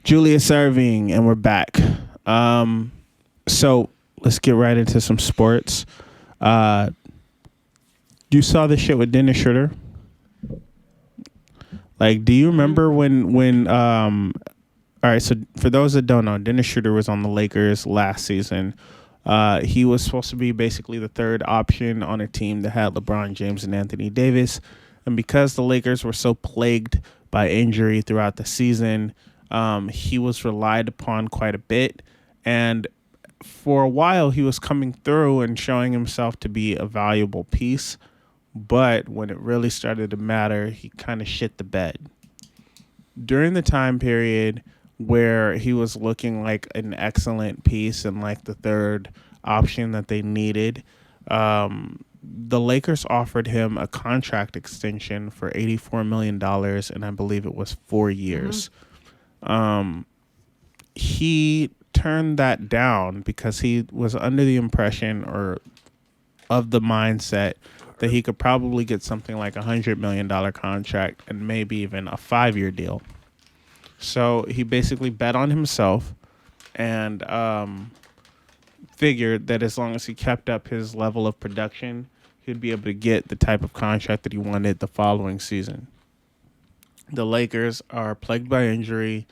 Jewelius Erving, and we're back. So let's get right into some sports. You saw the shit with Dennis Schroder? Like, do you remember when all right, so for those that don't know, Dennis Schroder was on the Lakers last season. He was supposed to be basically the third option on a team that had LeBron James and Anthony Davis. And because the Lakers were so plagued by injury throughout the season, he was relied upon quite a bit. And for a while, he was coming through and showing himself to be a valuable piece. But when it really started to matter, he kind of shit the bed. During the time period where he was looking like an excellent piece and like the third option that they needed, the Lakers offered him a contract extension for $84 million, and I believe it was 4 years. He turned that down because he was under the impression or of the mindset that he could probably get something like $100 million contract and maybe even a 5-year deal. So he basically bet on himself and figured that as long as he kept up his level of production, he'd be able to get the type of contract that he wanted the following season. The Lakers are plagued by injury.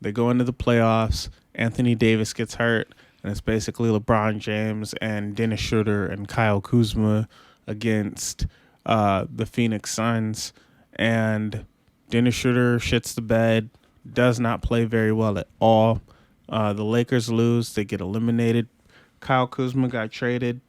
They go into the playoffs. Anthony Davis gets hurt, and it's basically LeBron James and Dennis Schroder and Kyle Kuzma against the Phoenix Suns. And Dennis Schroder shits the bed, does not play very well at all. The Lakers lose. They get eliminated. Kyle Kuzma got traded,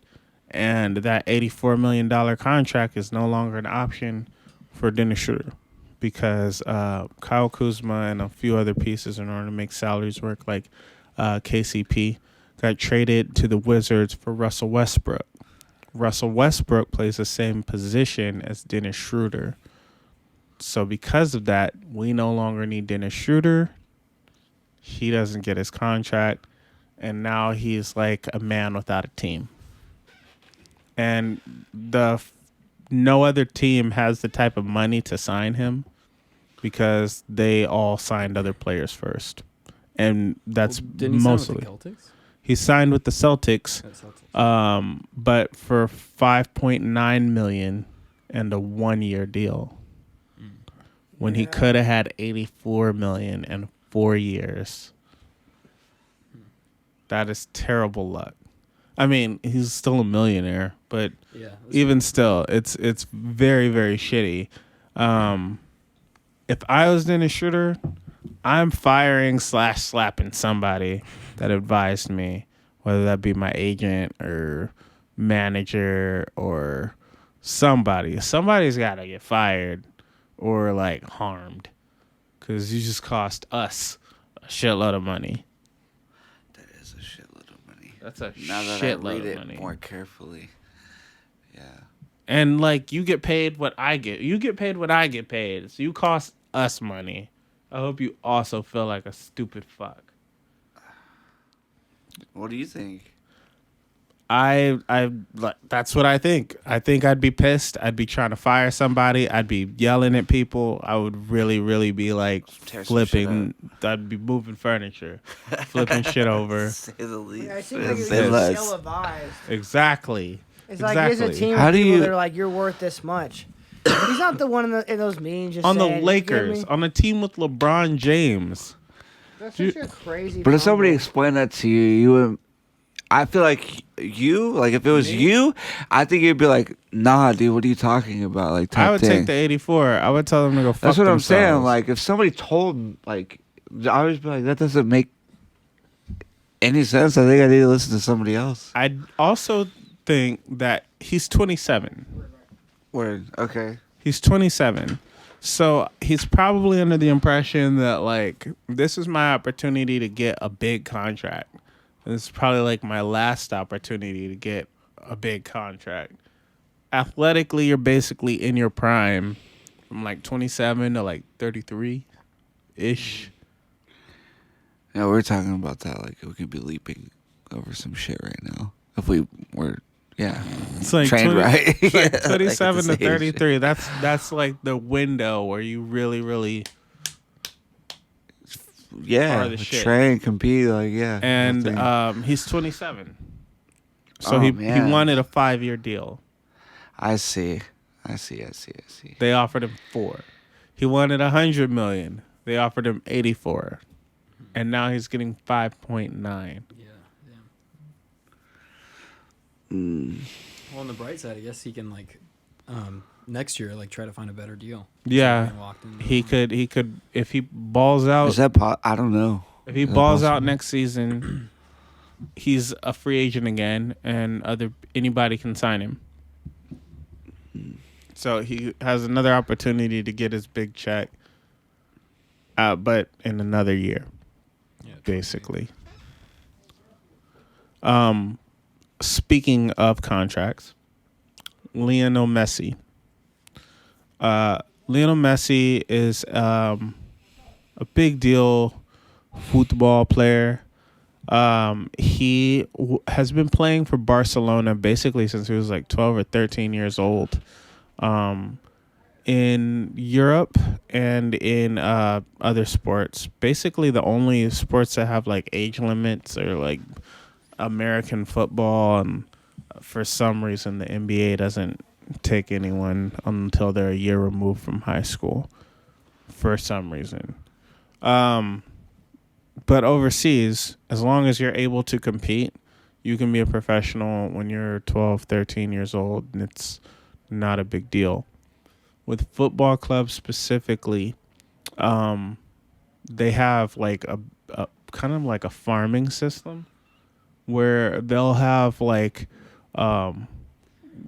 and that $84 million contract is no longer an option for Dennis Schroder because Kyle Kuzma and a few other pieces in order to make salaries work, like KCP, got traded to the Wizards for Russell Westbrook. Russell Westbrook plays the same position as Dennis Schroder. So because of that, we no longer need Dennis Schroder. He doesn't get his contract, and now he's like a man without a team. And no other team has the type of money to sign him because they all signed other players first. And that's mostly. He signed with the Celtics, but for $5.9 million and a 1-year deal. When he could have had $84 million and 4 years. That is terrible luck. I mean, he's still a millionaire, but even still, it's very, very shitty. If I was Dennis Schroder, I'm firing / slapping somebody that advised me, whether that be my agent or manager or somebody. Somebody's got to get fired or like harmed because you just cost us a shitload of money. That is a shitload of money. That's a now that shitload I read of money. It more carefully. Yeah. And like you get paid what I get. You get paid what I get paid. So you cost us money. I hope you also feel like a stupid fuck. What do you think? That's what I think. I think I'd be pissed. I'd be trying to fire somebody. I'd be yelling at people. I would really, really be like flipping. I'd be moving furniture, flipping shit over. Say the least. Yeah, it seems like you're ill-advised. Exactly. It's like here's a team of people that are like, you're worth this much. He's not the one in those memes. Just on saying, the Lakers, on a team with LeBron James. That's such a crazy. But if somebody explained that to you, you would. I feel like if it was you, I think you'd be like, nah, dude, what are you talking about? Like, type I would take the 84. I would tell them to go fuck That's what themselves. I'm saying. Like, if somebody told, like, I would be like, that doesn't make any sense. I think I need to listen to somebody else. I also think that he's 27. Word. Okay. He's 27. So he's probably under the impression that, like, this is my opportunity to get a big contract. This is probably like my last opportunity to get a big contract. Athletically, you're basically in your prime from like 27 to like 33-ish. Yeah, we're talking about that. Like, we could be leaping over some shit right now. If we were, it's like trained 20, right. It's like 27 to 33. That's like the window where you really, really yeah, the shit. train, compete, like And he's 27. So Oh, he man. wanted a 5-year deal. I see. They offered him 4. He wanted $100 million. They offered him 84, and now he's getting 5.9. Yeah. Well, on the bright side, I guess he can next year try to find a better deal. Yeah, So he could if he balls out. Is that I don't know. If he balls out next season, he's a free agent again, and anybody can sign him. So he has another opportunity to get his big check, but in another year, basically. Speaking of contracts, Lionel Messi. Lionel Messi is a big deal football player. He has been playing for Barcelona basically since he was 12 or 13 years old. In Europe and in other sports. Basically, the only sports that have age limits are American football, and for some reason the NBA doesn't take anyone until they're a year removed from high school. For some reason. But overseas, as long as you're able to compete, you can be a professional when you're 12, 13 years old, and it's not a big deal. With football clubs specifically, they have a kind of a farming system where they'll have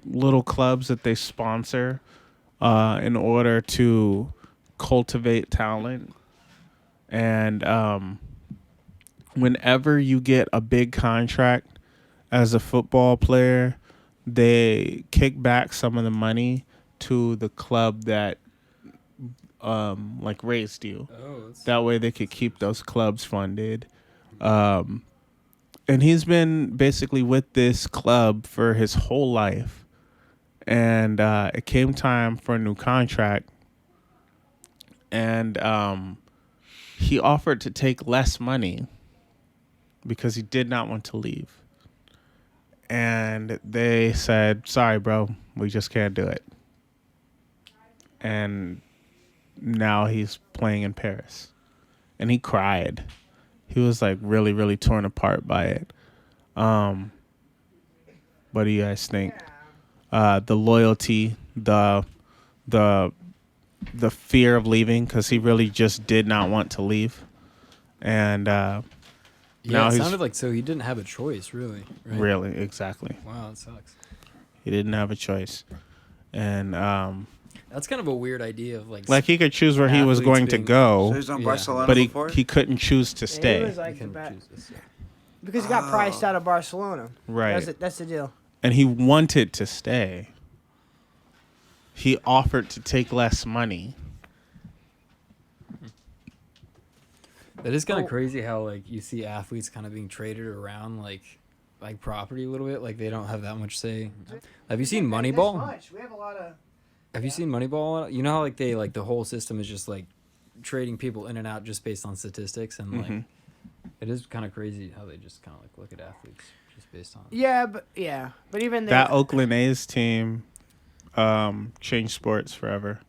little clubs that they sponsor in order to cultivate talent. And whenever you get a big contract as a football player, they kick back some of the money to the club that raised you. That way they could keep those clubs funded. And he's been basically with this club for his whole life. And it came time for a new contract. And he offered to take less money because he did not want to leave. And they said, sorry, bro, we just can't do it. And now he's playing in Paris. And he cried. He was really, really torn apart by it. What do you guys think? The loyalty, the fear of leaving, because he really just did not want to leave. And now it sounded like so he didn't have a choice, really. Right? Really, exactly. Wow, that sucks. He didn't have a choice. And that's kind of a weird idea of he could choose where he was going to go. So he's on Barcelona but before? he couldn't choose to stay. He was because he got priced out of Barcelona. Right. That's the deal. And he wanted to stay. He offered to take less money. That is kind of crazy how you see athletes kind of being traded around like property a little bit. They don't have that much say. Have you seen Moneyball? We have a lot of. Have you seen Moneyball? You know how they the whole system is just trading people in and out just based on statistics, and it is kind of crazy how they just kind of look at athletes just based on. Yeah, but even that Oakland A's team changed sports forever.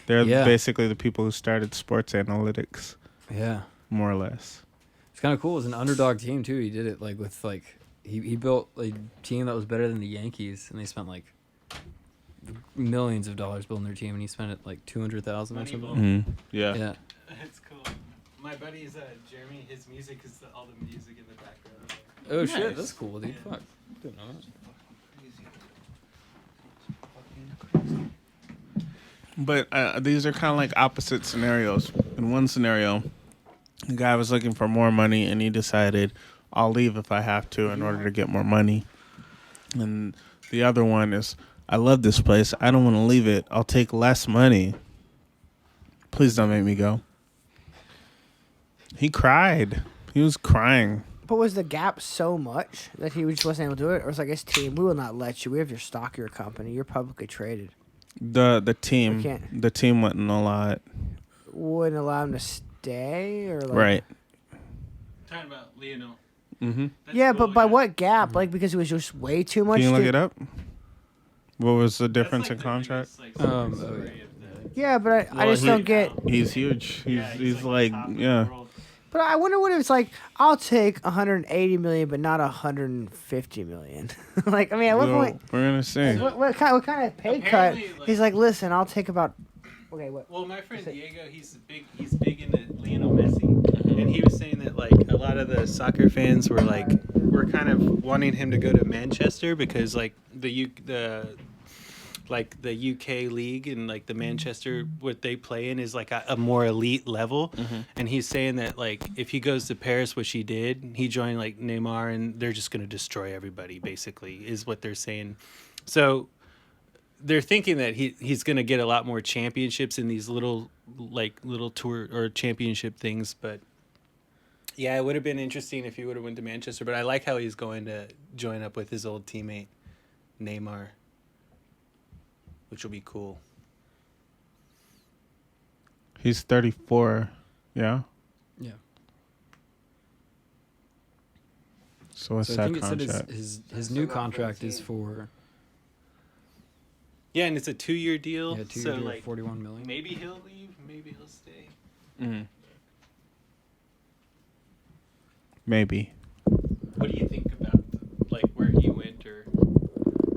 They're basically the people who started sports analytics. Yeah, more or less. It's kind of cool. As an underdog team too, he did it with he built a team that was better than the Yankees, and they spent millions of dollars building their team, and he spent it $200,000 or something. Mm-hmm. Yeah. It's cool. My buddy's Jeremy. His music is all the music in the background. Oh shit, that's cool, dude. Fuck. Didn't know that. But these are kind of opposite scenarios. In one scenario, the guy was looking for more money, and he decided, I'll leave if I have to in order to get more money. And the other one is, I love this place. I don't want to leave it. I'll take less money. Please don't make me go. He cried. He was crying. But was the gap so much that he just wasn't able to do it? Or was his team, we will not let you. We have your stock, your company. You're publicly traded. The team wouldn't allow it. Wouldn't allow him to stay or like? Right. Talking about Lionel. Mm-hmm. That's Yeah, cool, but by yeah. what gap? Like because it was just way too much. Can you look to- it up? What was the That's difference like in the contract? biggest, like, Oh, story yeah. of the- Yeah, but I Well, just he- don't get. He's huge. He's Yeah, he's the like top of the yeah. world. But I wonder what it's like. I'll take 180 million, but not 150 million. Like I mean, at what Well, point? we're gonna see. What kind of pay cut? Apparently, like- He's like, listen, I'll take about. Okay, what? Well, my friend Is it- Diego, he's big into Lionel Messi, and he was saying that like a lot of the soccer fans were kind of wanting him to go to Manchester because like the UK league and like the Manchester what they play in is like a more elite level, and he's saying that like if he goes to Paris, which he did, he joined like Neymar, and they're just gonna destroy everybody. Basically, is what they're saying. So they're thinking that he's going to get a lot more championships in these little tour or championship things. But yeah, it would have been interesting if he would have went to Manchester. But I like how he's going to join up with his old teammate Neymar, which will be cool. He's 34. Yeah. Yeah. So what's So I that think it said contract? his new contract is for Yeah, and it's a 2-year deal. 2 so years, like 41 million. maybe he'll leave, maybe he'll stay. Mhm. Maybe. What do you think about like where he went or?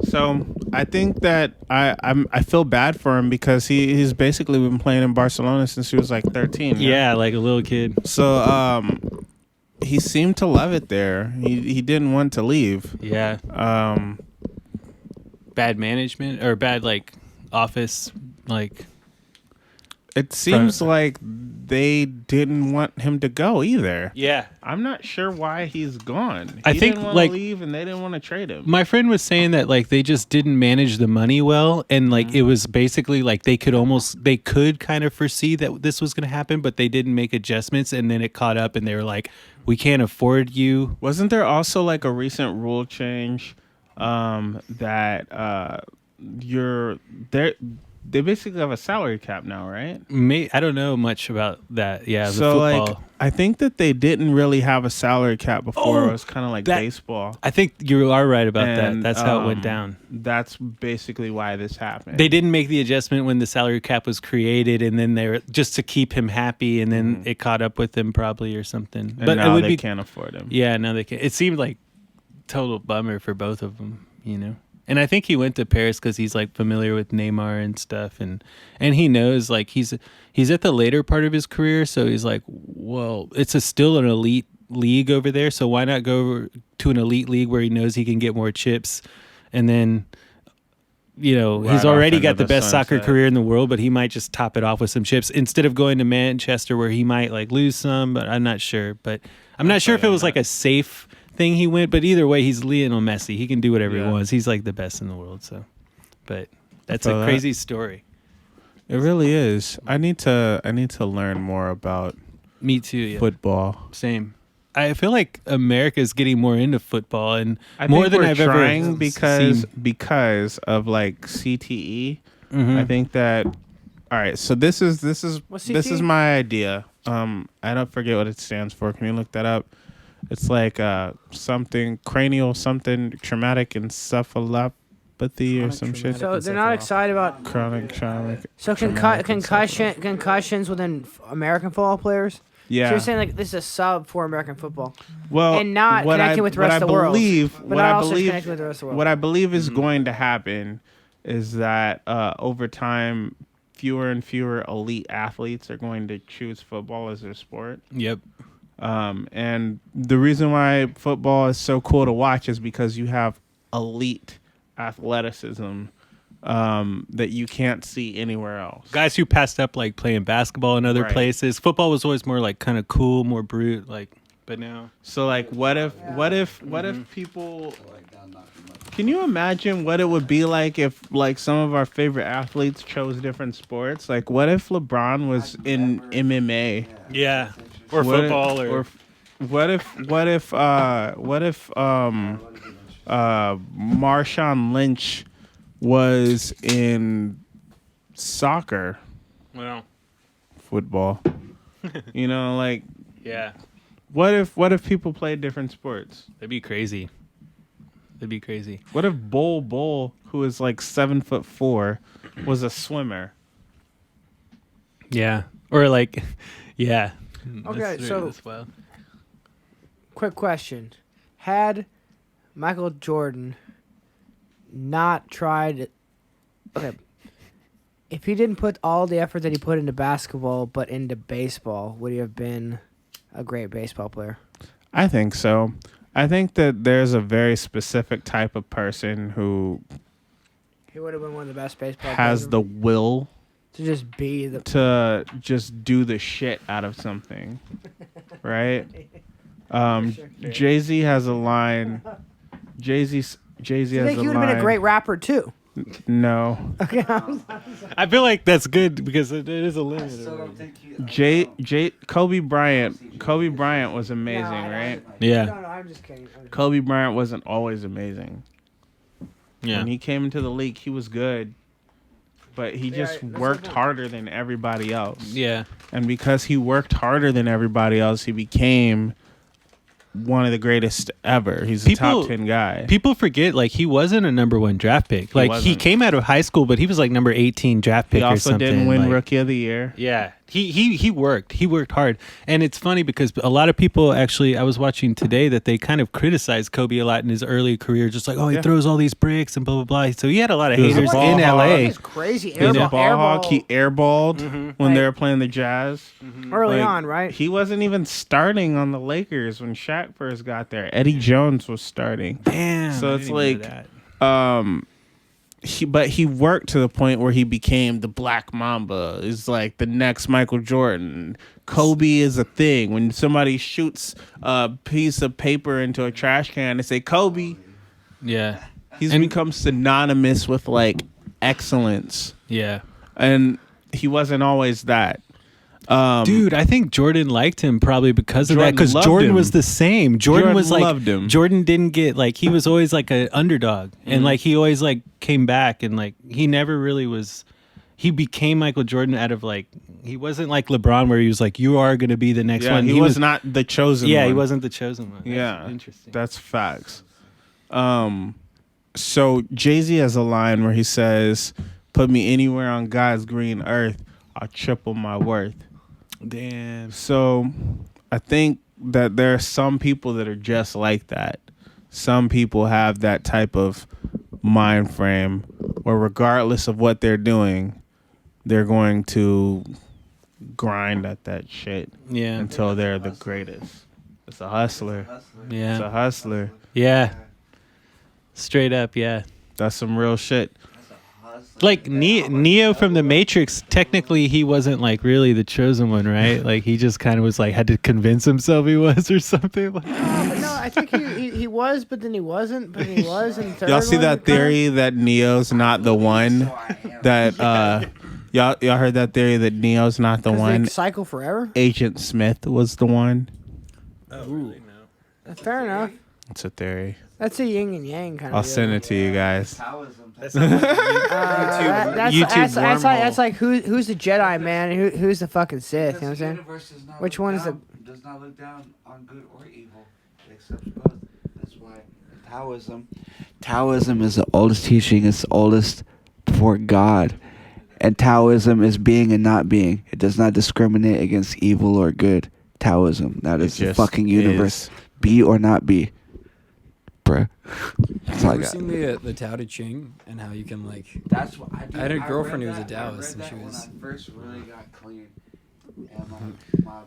So I think that I feel bad for him because he's basically been playing in Barcelona since he was like 13. like a little kid. So he seemed to love it there. He didn't want to leave. Yeah. Bad management or bad like office like. It seems like they didn't want him to go either. Yeah. I'm not sure why he's gone. I He think, didn't want like- to leave and they didn't want to trade him. My friend was saying that like they just didn't manage the money well, and like it was basically like they could kind of foresee that this was going to happen, but they didn't make adjustments, and then it caught up, and they were like, "We can't afford you." Wasn't there also like a recent rule change that you're there? They basically have a salary cap now, right? I don't know much about that. Yeah, the So football. like, I think that they didn't really have a salary cap before. Oh, It was kind of like that- baseball. I think you are right about that. And, That's how it went down. That's basically why this happened. They didn't make the adjustment when the salary cap was created, and then they were just to keep him happy, and then it caught up with him probably or something. and But now it would they be can't afford him. Yeah, now they can. It seemed like total bummer for both of them, you know. And I think he went to Paris because he's like familiar with Neymar and stuff, and he knows like he's at the later part of his career, so he's like, well, it's still an elite league over there, so why not go to an elite league where he knows he can get more chips, and then. You know, Right he's off already into got the the best soccer sunset. career in the world, but he might just top it off with some chips instead of going to Manchester where he might like lose some, but I'm not sure. But I'm not sure if it was like a safe thing he went, but either way, he's Lionel Messi. He can do whatever Yeah. he wants. He's like the best in the world. So, but that's feel a that. crazy story. It really is. I need to learn more about Me too. Yeah. football. Same. I feel like America is getting more into football and I more think than we're I've trying ever because of like CTE. Mhm. I think that. All right, so this is What's this is CTE? my idea. I don't forget what it stands for. Can you look that up? It's like something cranial, something traumatic encephalopathy or some shit. So they're not excited about. Chronic traumatic. So Traumatic concussions within American football players. Yeah. So you're saying like this is a sub for American football, Well, and not what connecting I- with the what rest I of the world. believe- But what not I also believe- connecting with the rest of the world. What I believe is going to happen is that over time, fewer and fewer elite athletes are going to choose football as their sport. Yep. And the reason why football is so cool to watch is because you have elite athleticism that you can't see anywhere else. Guys who passed up like playing basketball in other Right. places. Football was always more like kind of cool, more brute. Like, but now. So like, what if people? Can you imagine what it would be like if like some of our favorite athletes chose different sports? Like, what if LeBron was in MMA? Yeah. Or What if- football or what if Marshawn Lynch was in soccer, well. football? You know, like Yeah, what if people played different sports? that'd be crazy. That'd be crazy. What if Bull, who is like 7'4", was a swimmer? Yeah, or like, yeah. Okay, That's so- that's wild. Quick question: had Michael Jordan not tried, okay, if he didn't put all the effort that he put into basketball but into baseball, would he have been a great baseball player? I think so. I think that there's a very specific type of person who He would have been one of the best baseball has players the will to just be the. to just do the shit out of something, right? Jay-Z has a line. Jay-Z I has think a he would have line. been a great rapper too. No. Okay, I feel like that's good because it is a limit. Kobe Bryant was amazing, right? Yeah, No, I'm just kidding. Kobe Bryant wasn't always amazing. yeah. When he came into the league, he was good, but he just that's worked the point. harder than everybody else. Yeah, And because he worked harder than everybody else, he became one of the greatest ever. He's a top 10 guy. People forget like he wasn't a number 1 draft pick. Like he wasn't. came out of high school, but he was like number 18 draft pick He or also something. didn't win like, Rookie of the Year. Yeah, he worked hard, and it's funny because a lot of people actually I was watching today that they kind of criticized Kobe a lot in his early career, just like he Yeah. throws all these bricks and blah blah blah. So he had a lot of He was a haters ball in hog. LA. It's crazy. He was a Airball, ball hog. airball He airballed when Like- they were playing the Jazz. early Like, on, right? He wasn't even starting on the Lakers when Shaq first got there. Eddie Jones was starting. Damn. So I it's didn't even know like- that. He worked to the point where he became the Black Mamba. Is like the next Michael Jordan. Kobe is a thing. When somebody shoots a piece of paper into a trash can, they say Kobe. Yeah, He's And- become synonymous with like excellence, yeah. and he wasn't always that. Dude, I think Jordan liked him probably because of that. Jordan Because loved Jordan him. was the same. Jordan was like loved him. Jordan didn't get like he was always like an underdog, and like he always like came back, and like he never really was. He became Michael Jordan out of like he wasn't like LeBron where he was like you are gonna be the next Yeah, one. he was not the chosen one. Yeah, he wasn't the chosen one. That's Yeah, interesting. That's facts. So Jay-Z has a line where he says, "Put me anywhere on God's green earth, I'll triple my worth." Damn. So I think that there are some people that are just like that. Some people have that type of mind frame where regardless of what they're doing, they're going to grind at that shit Yeah. until they're the greatest. It's a hustler. It's a Yeah. hustler. Yeah. Straight up. Yeah. That's some real shit. Like Neo from the Matrix, technically he wasn't like really the chosen one, right? Like he just kind of was like had to convince himself he was or something. Like, No, I think he was, but then he wasn't, but he was. And Y'all see that theory that Neo's not the one? That y'all heard that theory that Neo's not the one? cycle forever. Agent Smith was the one. Fair enough. It's a theory. That's a yin and yang kind of. I'll send it to you guys. That's wormhole. like who's the Jedi, man? And who's the fucking Sith? You know what I'm saying? Which one is the- does not look down on good or evil. It accepts both. That's why Taoism is the oldest teaching. It's the oldest before God. And Taoism is being and not being. It does not discriminate against evil or good. Taoism. That is the just fucking universe. is. Be or not be. Bruh. That's all I Have you got. seen the Tao Te Ching and how you can like That's what I I had a girlfriend who was a Taoist, and she was- when I first really got clean, and my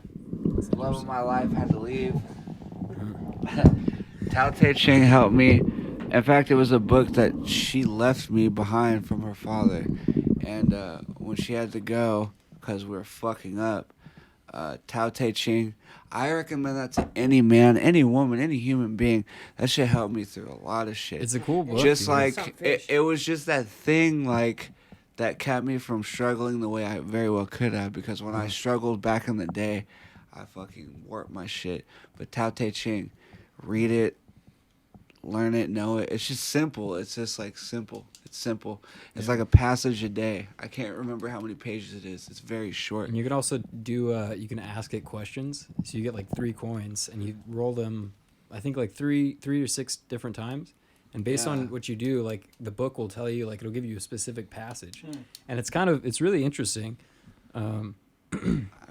love of my life had to leave. Tao Te Ching helped me. In fact, it was a book that she left me behind from her father, and when she had to go because we were fucking up, Tao Te Ching. I recommend that to any man, any woman, any human being. That shit helped me through a lot of shit. it's a cool book. Just dude. like it was just that thing like that kept me from struggling the way I very well could have, because when I struggled back in the day, I fucking warped my shit. But Tao Te Ching, read it, learn it, know it. It's just simple. It's just like simple. It's simple. It's like a passage a day. I can't remember how many pages it is. It's very short. And you can also do you can ask it questions. So you get like 3 coins and you roll them, I think like three or 6 different times. And based on what you do, like the book will tell you, like it'll give you a specific passage. And it's really interesting. I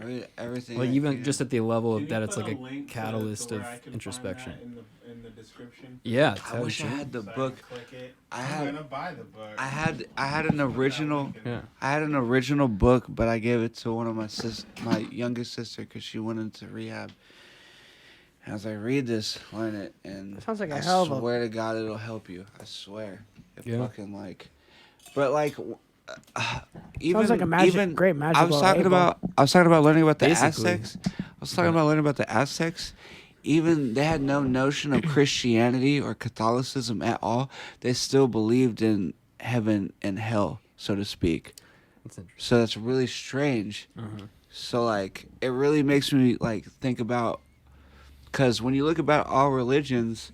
read everything. Like I even can. just at the level Can that you it's put like a a link to catalyst where of I can find introspection. that in the description? Yeah, I wish I had the So I book. can click it. I I'm had gonna buy the book. I had an original. Yeah. I had an original book, but I gave it to one of my youngest sister because she went into rehab. And I was like, read this, learn it, and Sounds like a I hell of a- swear to God, it'll help you. I swear. It Yeah. fucking like, but like, even Sounds like a magic, even great magic. I was talking about learning about the Basically. Aztecs. I was talking about learning about the Aztecs. Even they had no notion of Christianity or Catholicism at all. They still believed in heaven and hell, so to speak. That's interesting. So that's really strange. So like, it really makes me like think about, because when you look about all religions,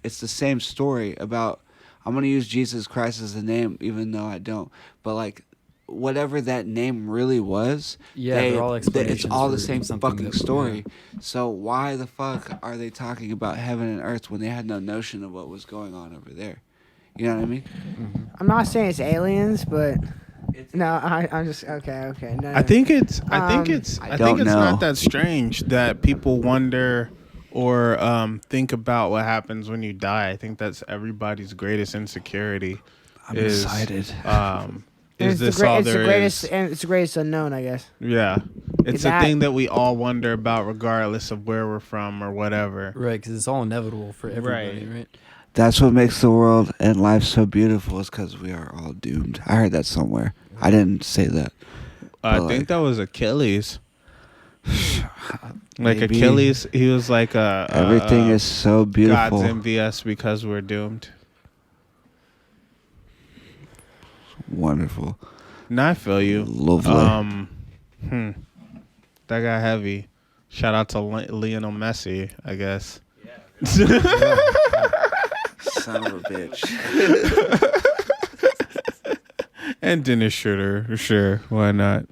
it's the same story about. I'm gonna use Jesus Christ as a name, even though I don't. But like, whatever that name really was, Yeah, they're all it's explanations all the for same something fucking that- story. So why the fuck are they talking about heaven and earth when they had no notion of what was going on over there? You know what I mean? I'm not saying it's aliens, but no, I'm just okay. No, I think it's don't know. not that strange that people wonder or think about what happens when you die. I think that's everybody's greatest insecurity. I'm is, excited. Is this all it's the there greatest, is? and it's the greatest unknown, I guess. Yeah, it's a That- thing that we all wonder about, regardless of where we're from or whatever. Right, because it's all inevitable for everybody, right? That's what makes the world and life so beautiful, is because we are all doomed. I heard that somewhere. I didn't say that. I But, think like- that was Achilles. Like Maybe. Achilles, he was like Everything is so beautiful. God's envy us because we're doomed. Wonderful. No, I feel you. Lovely. That got heavy. Shout out to Lionel Messi, I guess. Son of a bitch. And Dennis Schroder, sure, why not?